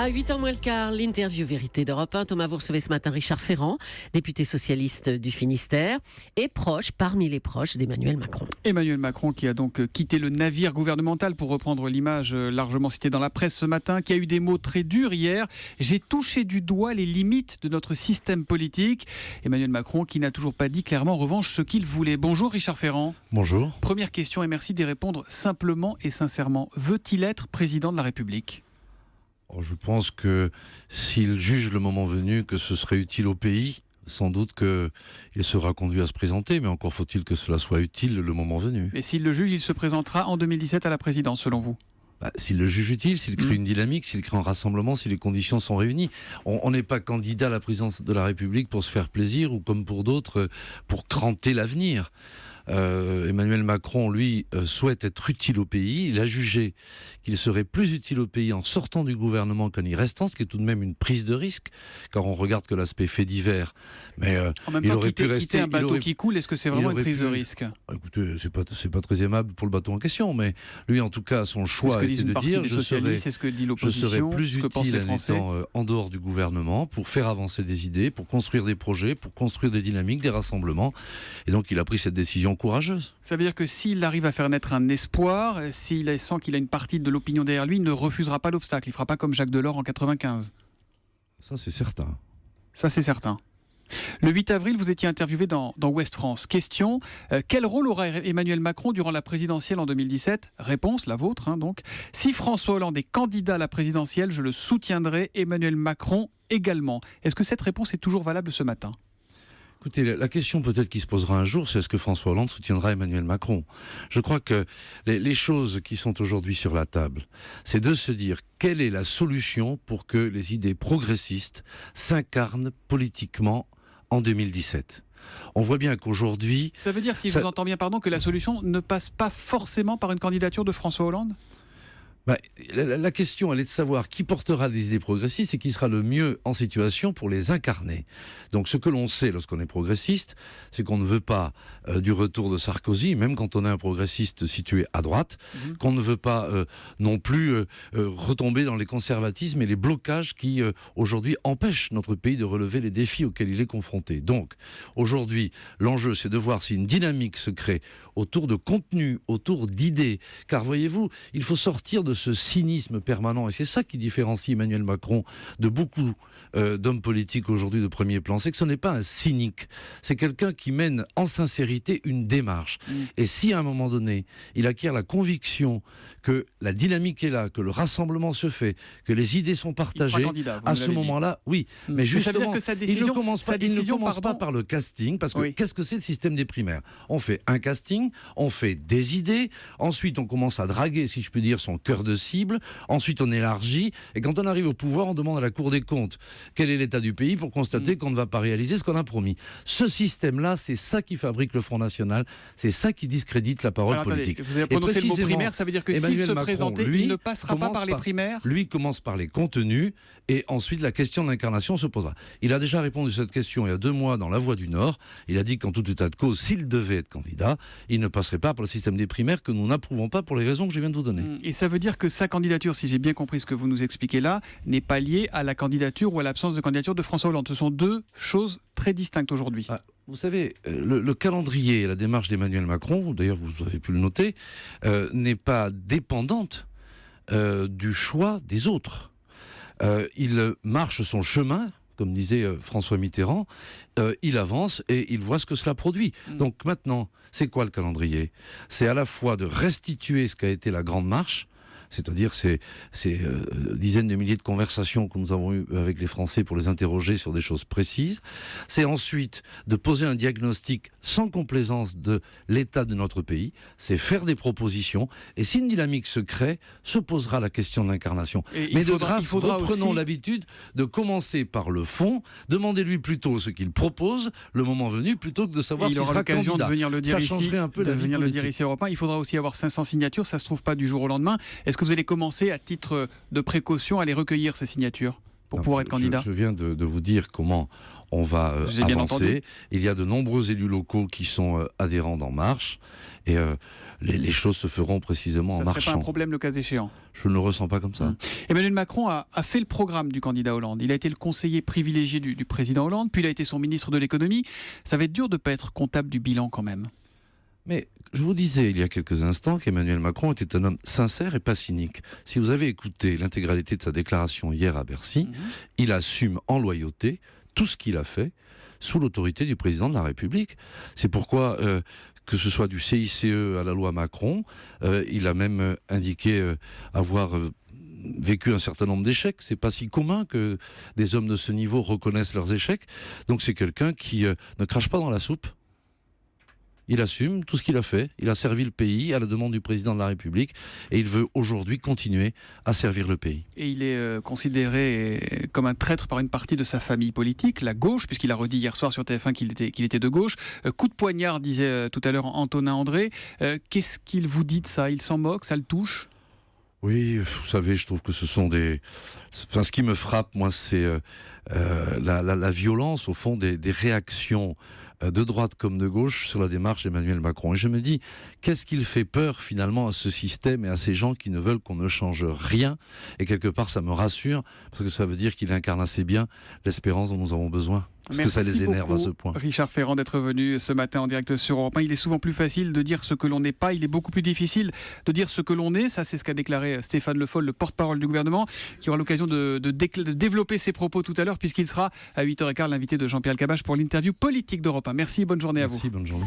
À 8h moins le quart, l'interview vérité d'Europe 1. Thomas, vous recevez ce matin Richard Ferrand, député socialiste du Finistère et proche, parmi les proches d'Emmanuel Macron. Emmanuel Macron qui a donc quitté le navire gouvernemental, pour reprendre l'image largement citée dans la presse ce matin, qui a eu des mots très durs hier. J'ai touché du doigt les limites de notre système politique. Emmanuel Macron qui n'a toujours pas dit clairement en revanche ce qu'il voulait. Bonjour Richard Ferrand. Bonjour. Première question et merci d'y répondre simplement et sincèrement. Veut-il être président de la République ? Je pense que s'il juge le moment venu que ce serait utile au pays, sans doute qu'il sera conduit à se présenter, mais encore faut-il que cela soit utile le moment venu. Et s'il le juge, il se présentera en 2017 à la présidence, selon vous ? S'il le juge utile, s'il crée une dynamique, s'il crée un rassemblement, si les conditions sont réunies. On n'est pas candidat à la présidence de la République pour se faire plaisir ou comme pour d'autres, pour cranter l'avenir. Emmanuel Macron, lui, souhaite être utile au pays. Il a jugé qu'il serait plus utile au pays en sortant du gouvernement qu'en y restant, ce qui est tout de même une prise de risque, car on regarde que l'aspect fait divers. Mais en même il temps, aurait pu rester. Quitter un bateau qui coule, est-ce que c'est vraiment une prise de risque ? Écoutez, c'est pas très aimable pour le bateau en question, mais lui, en tout cas, son choix a été de dire je serais plus utile en étant en dehors du gouvernement pour faire avancer des idées, pour construire des projets, pour construire des dynamiques, des rassemblements. Et donc, il a pris cette décision courageuse. Ça veut dire que s'il arrive à faire naître un espoir, s'il sent qu'il a une partie de l'opinion derrière lui, il ne refusera pas l'obstacle. Il ne fera pas comme Jacques Delors en 95. Ça, c'est certain. Ça, c'est certain. Le 8 avril, vous étiez interviewé dans Ouest France. Question, quel rôle aura Emmanuel Macron durant la présidentielle en 2017 ? Réponse, la vôtre, donc. Si François Hollande est candidat à la présidentielle, je le soutiendrai. Emmanuel Macron également. Est-ce que cette réponse est toujours valable ce matin ? Écoutez, la question peut-être qui se posera un jour, c'est est-ce que François Hollande soutiendra Emmanuel Macron ? Je crois que les choses qui sont aujourd'hui sur la table, c'est de se dire quelle est la solution pour que les idées progressistes s'incarnent politiquement en 2017. On voit bien qu'aujourd'hui... Ça veut dire, si je vous entends bien, que la solution ne passe pas forcément par une candidature de François Hollande ? La question, elle est de savoir qui portera des idées progressistes et qui sera le mieux en situation pour les incarner. Donc ce que l'on sait lorsqu'on est progressiste, c'est qu'on ne veut pas du retour de Sarkozy, même quand on est un progressiste situé à droite, qu'on ne veut pas non plus retomber dans les conservatismes et les blocages qui aujourd'hui empêchent notre pays de relever les défis auxquels il est confronté. Donc aujourd'hui, l'enjeu, c'est de voir si une dynamique se crée autour de contenu, autour d'idées, car voyez-vous, il faut sortir de ce cynisme permanent, et c'est ça qui différencie Emmanuel Macron de beaucoup d'hommes politiques aujourd'hui de premier plan, c'est que ce n'est pas un cynique, c'est quelqu'un qui mène en sincérité une démarche. Et si à un moment donné, il acquiert la conviction que la dynamique est là, que le rassemblement se fait, que les idées sont partagées, à ce moment-là, oui. Mais justement, il ne commence pas par le casting, parce que qu'est-ce que c'est le système des primaires ? On fait un casting, on fait des idées, ensuite on commence à draguer, si je puis dire, son cœur de cible, ensuite on élargit, et quand on arrive au pouvoir, on demande à la Cour des comptes quel est l'état du pays pour constater qu'on ne va pas réaliser ce qu'on a promis. Ce système-là, c'est ça qui fabrique le Front National, c'est ça qui discrédite la parole politique. Vous avez prononcé le mot primaire, ça veut dire que s'il se présentait, il ne passera pas par les primaires ? Lui commence par les contenus, et ensuite la question d'incarnation se posera. Il a déjà répondu à cette question il y a 2 mois dans La Voix du Nord. Il a dit qu'en tout état de cause, s'il devait être candidat, il ne passerait pas par le système des primaires que nous n'approuvons pas pour les raisons que je viens de vous donner. Et ça veut dire que sa candidature, si j'ai bien compris ce que vous nous expliquez là, n'est pas liée à la candidature ou à l'absence de candidature de François Hollande. Ce sont deux choses très distinctes aujourd'hui. Vous savez, le calendrier et la démarche d'Emmanuel Macron, d'ailleurs vous avez pu le noter, n'est pas dépendante du choix des autres. Il marche son chemin, comme disait François Mitterrand, il avance et il voit ce que cela produit. Donc maintenant, c'est quoi le calendrier ? C'est à la fois de restituer ce qu'a été la Grande Marche, c'est-à-dire ces dizaines de milliers de conversations que nous avons eues avec les Français pour les interroger sur des choses précises. C'est ensuite de poser un diagnostic sans complaisance de l'état de notre pays. C'est faire des propositions. Et si une dynamique se crée, se posera la question de l'incarnation. Mais de grâce, reprenons l'habitude de commencer par le fond. Demandez-lui plutôt ce qu'il propose, le moment venu, plutôt que de savoir s'il sera candidat. Ça changerait un peu la vie politique. Il faudra aussi avoir 500 signatures. Ça ne se trouve pas du jour au lendemain. Est-ce que vous allez commencer, à titre de précaution, à les recueillir, ces signatures ? pour pouvoir être candidat? Je viens de vous dire comment on va J'ai bien avancer. entendu. Il y a de nombreux élus locaux qui sont adhérents d'En Marche et les choses se feront précisément en Ça serait pas marchant. un problème le cas échéant? Je ne le ressens pas comme ça. Emmanuel Macron a fait le programme du candidat Hollande. Il a été le conseiller privilégié du président Hollande, puis il a été son ministre de l'économie. Ça va être dur de ne pas être comptable du bilan quand même. Mais je vous disais il y a quelques instants qu'Emmanuel Macron était un homme sincère et pas cynique. Si vous avez écouté l'intégralité de sa déclaration hier à Bercy, il assume en loyauté tout ce qu'il a fait sous l'autorité du président de la République. C'est pourquoi, que ce soit du CICE à la loi Macron, il a même indiqué avoir vécu un certain nombre d'échecs. C'est pas si commun que des hommes de ce niveau reconnaissent leurs échecs. Donc c'est quelqu'un qui ne crache pas dans la soupe. Il assume tout ce qu'il a fait. Il a servi le pays à la demande du président de la République et il veut aujourd'hui continuer à servir le pays. Et il est considéré comme un traître par une partie de sa famille politique, la gauche, puisqu'il a redit hier soir sur TF1 qu'il était de gauche. Coup de poignard, disait tout à l'heure Antonin André. Qu'est-ce qu'il vous dit de ça? Il s'en moque? Ça le touche? Oui, vous savez, je trouve que ce sont des... Enfin, ce qui me frappe, moi, c'est la violence, au fond, des réactions de droite comme de gauche sur la démarche d'Emmanuel Macron. Et je me dis, qu'est-ce qu'il fait peur, finalement, à ce système et à ces gens qui ne veulent qu'on ne change rien? Et quelque part, ça me rassure, parce que ça veut dire qu'il incarne assez bien l'espérance dont nous avons besoin. Parce que ça les énerve à ce point. Richard Ferrand, d'être venu ce matin en direct sur Europe 1. Il est souvent plus facile de dire ce que l'on n'est pas. Il est beaucoup plus difficile de dire ce que l'on est. Ça, c'est ce qu'a déclaré Stéphane Le Foll, le porte-parole du gouvernement, qui aura l'occasion de développer ses propos tout à l'heure, puisqu'il sera à 8h15 l'invité de Jean-Pierre Elkabbach pour l'interview politique d'Europe 1. Merci, bonne journée à vous. Merci, bonne journée.